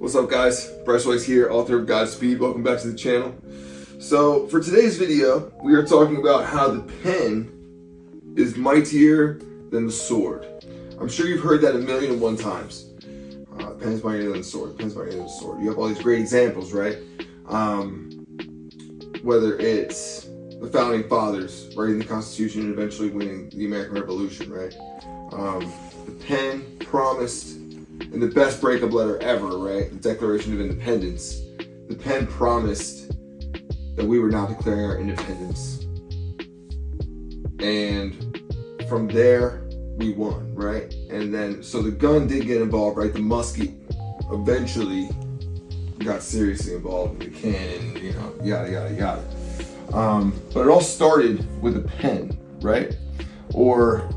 What's up, guys? Bryce Weiss here, author of Godspeed. Welcome back to the channel. So for today's video, we are talking about how the pen is mightier than the sword. I'm sure you've heard that 1,000,001 times. The pen's mightier than the sword. The pen's mightier than the sword. You have all these great examples, right? Whether it's the founding fathers writing the Constitution and eventually winning the American Revolution, right? The pen promised in the best breakup letter ever, right? The Declaration of Independence. The pen promised that we were not declaring our independence. And from there, we won, right? And then, so the gun did get involved, right? The musket eventually got seriously involved with the cannon, you know, yada, yada, yada. But it all started with a pen, right? Or,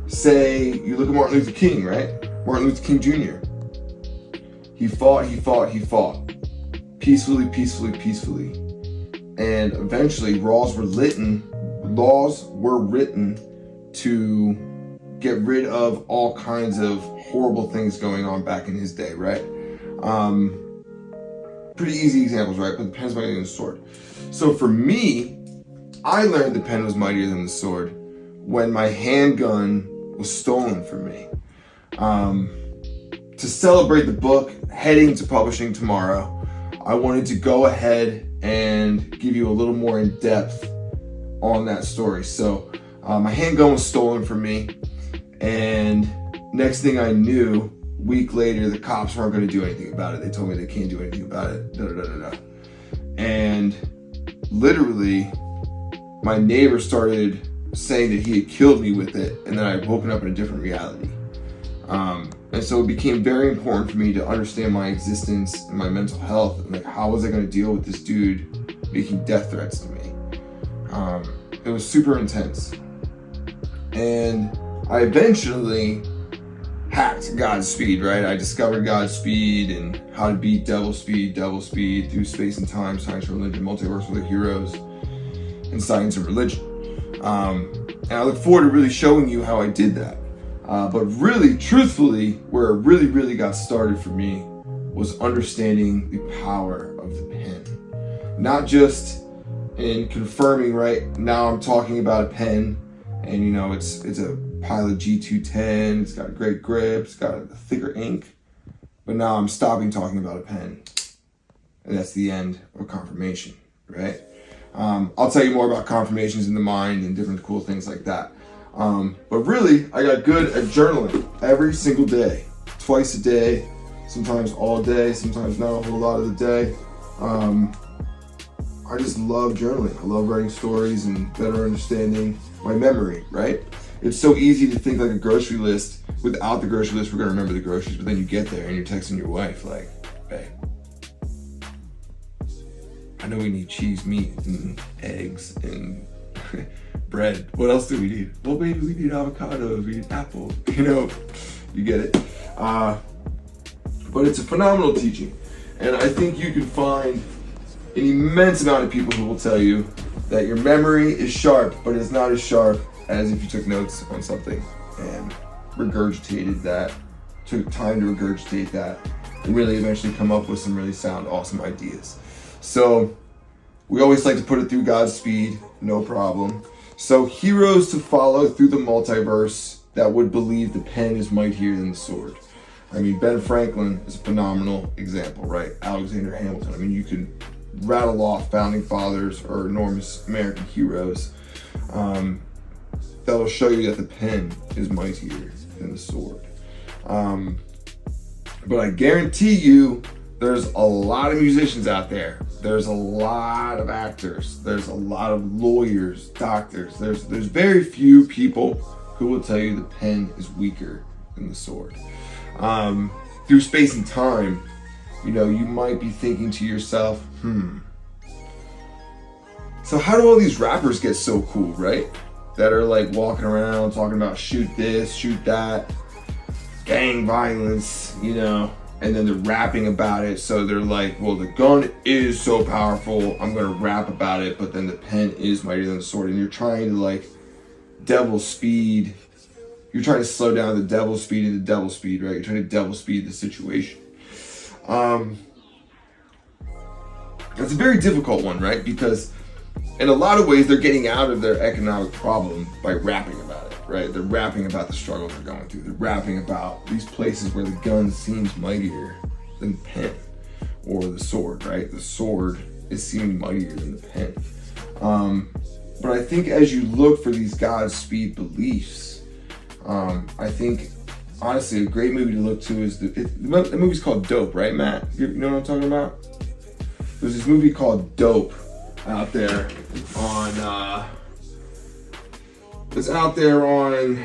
say you look at Martin Luther King, right? Martin Luther King Jr. He fought. Peacefully. And eventually laws were written to get rid of all kinds of horrible things going on back in his day, right? Pretty easy examples, right? But the pen's mightier than the sword. So for me, I learned the pen was mightier than the sword when my handgun was stolen from me. To celebrate the book heading to publishing tomorrow, I wanted to go ahead and give you a little more in depth on that story. So my handgun was stolen from me, and next thing I knew, a week later, the cops weren't going to do anything about it. They told me they can't do anything about it. And literally, my neighbor started saying that he had killed me with it, and then I had woken up in a different reality. And so it became very important for me to understand my existence and my mental health, and like, how was I going to deal with this dude making death threats to me? It was super intense. And I eventually hacked Godspeed, right? I discovered Godspeed and how to beat devil speed through space and time, science and religion, multiverse with heroes, and science and religion. And I look forward to really showing you how I did that. But really, truthfully, where it really got started for me was understanding the power of the pen. Not just in confirming, right? Now I'm talking about a pen, and you know, it's a Pilot G210, it's got a great grip, it's got a thicker ink. But now I'm stopping talking about a pen. And that's the end of confirmation, right? I'll tell you more about confirmations in the mind and different cool things like that. But really, I got good at journaling every single day, twice a day, sometimes all day, sometimes not a whole lot of the day. I just love journaling. I love writing stories and better understanding my memory, right? It's so easy to think like a grocery list. Without the grocery list, we're gonna remember the groceries, but then you get there and you're texting your wife like, hey, I know we need cheese, meat, and eggs, and bread. What else do we need? Well, baby, we need avocados, we need apple. You know, you get it. But it's a phenomenal teaching. And I think you can find an immense amount of people who will tell you that your memory is sharp, but it's not as sharp as if you took notes on something and regurgitated that, took time to regurgitate that, and really eventually come up with some really sound, awesome ideas. So we always like to put it through Godspeed, no problem. So heroes to follow through the multiverse that would believe the pen is mightier than the sword. I mean, Ben Franklin is a phenomenal example, right? Alexander Hamilton. I mean, you can rattle off founding fathers or enormous American heroes that'll show you that the pen is mightier than the sword. But I guarantee you, there's a lot of musicians out there. There's a lot of actors. There's a lot of lawyers, doctors. There's very few people who will tell you the pen is weaker than the sword. Through space and time, you know, you might be thinking to yourself, so how do all these rappers get so cool, right? That are like walking around talking about shoot this, shoot that, gang violence, you know, and then they're rapping about it. So they're like, well, the gun is so powerful, I'm gonna rap about it, but then the pen is mightier than the sword. And you're trying to like devil speed you're trying to slow down the devil speed and the devil speed, right? You're trying to devil speed the situation. It's a very difficult one, right? Because in a lot of ways, they're getting out of their economic problem by rapping about it, right? They're rapping about the struggles they're going through. They're rapping about these places where the gun seems mightier than the pen or the sword, right? The sword is seen mightier than the pen. But I think as you look for these Godspeed beliefs, I think, honestly, a great movie to look to is the movie's called Dope, right, Matt? You know what I'm talking about? There's this movie called Dope out there on, it's out there on,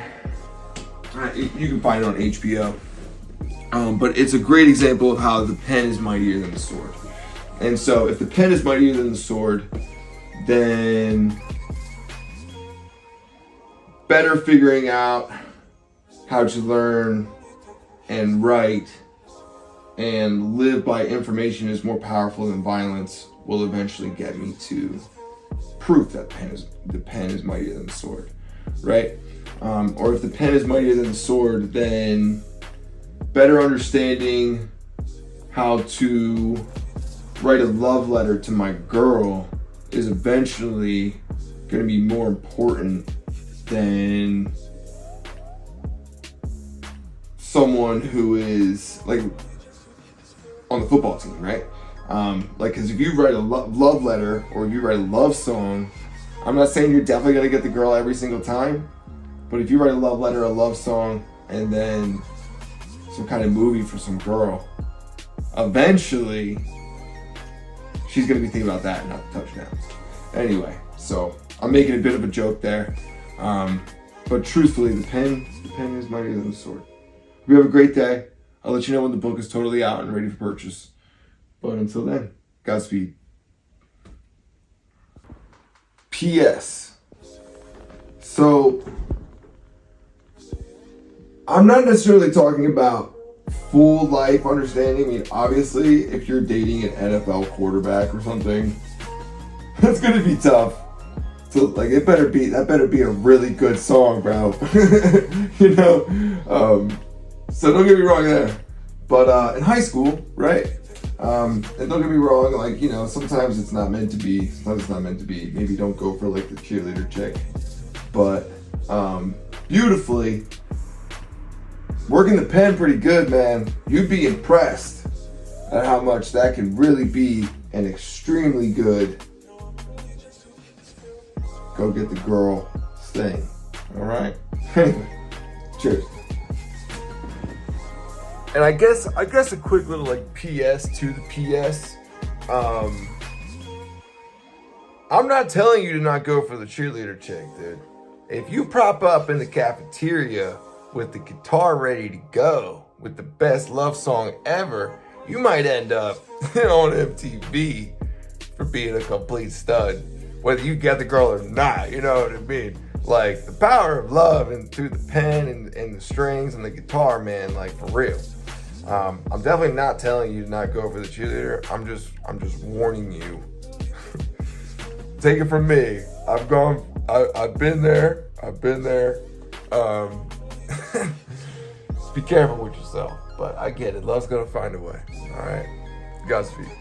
you can find it on HBO. But it's a great example of how the pen is mightier than the sword. And so if the pen is mightier than the sword, then better figuring out how to learn and write and live by information is more powerful than violence will eventually get me to proof that the pen is mightier than the sword, right? Or if the pen is mightier than the sword, then better understanding how to write a love letter to my girl is eventually going to be more important than someone who is like on the football team, right? Like, because if you write a love letter or if you write a love song, I'm not saying you're definitely going to get the girl every single time, but if you write a love letter, a love song, and then some kind of movie for some girl, eventually she's going to be thinking about that, not the touchdowns. Anyway, so I'm making a bit of a joke there. But truthfully, the pen is mightier than the sword. We have a great day. I'll let you know when the book is totally out and ready for purchase. But until then, Godspeed. P.S. So, I'm not necessarily talking about full life understanding. I mean, obviously, if you're dating an NFL quarterback or something, that's gonna be tough. So, like, that better be a really good song, bro. You know. So don't get me wrong there. But in high school, right? And don't get me wrong, like, you know, sometimes it's not meant to be. Sometimes it's not meant to be. Maybe don't go for like the cheerleader chick. But beautifully, working the pen pretty good, man. You'd be impressed at how much that can really be an extremely good go get the girl thing. All right. Cheers. And I guess a quick little like PS to the PS. I'm not telling you to not go for the cheerleader chick, dude. If you prop up in the cafeteria with the guitar ready to go, with the best love song ever, you might end up on MTV for being a complete stud, whether you get the girl or not, you know what I mean? Like, the power of love and through the pen and the strings and the guitar, man, like, for real. I'm definitely not telling you to not go for the cheerleader. I'm just warning you. Take it from me. I've been there. Just be careful with yourself. But I get it. Love's gonna find a way. All right. Godspeed.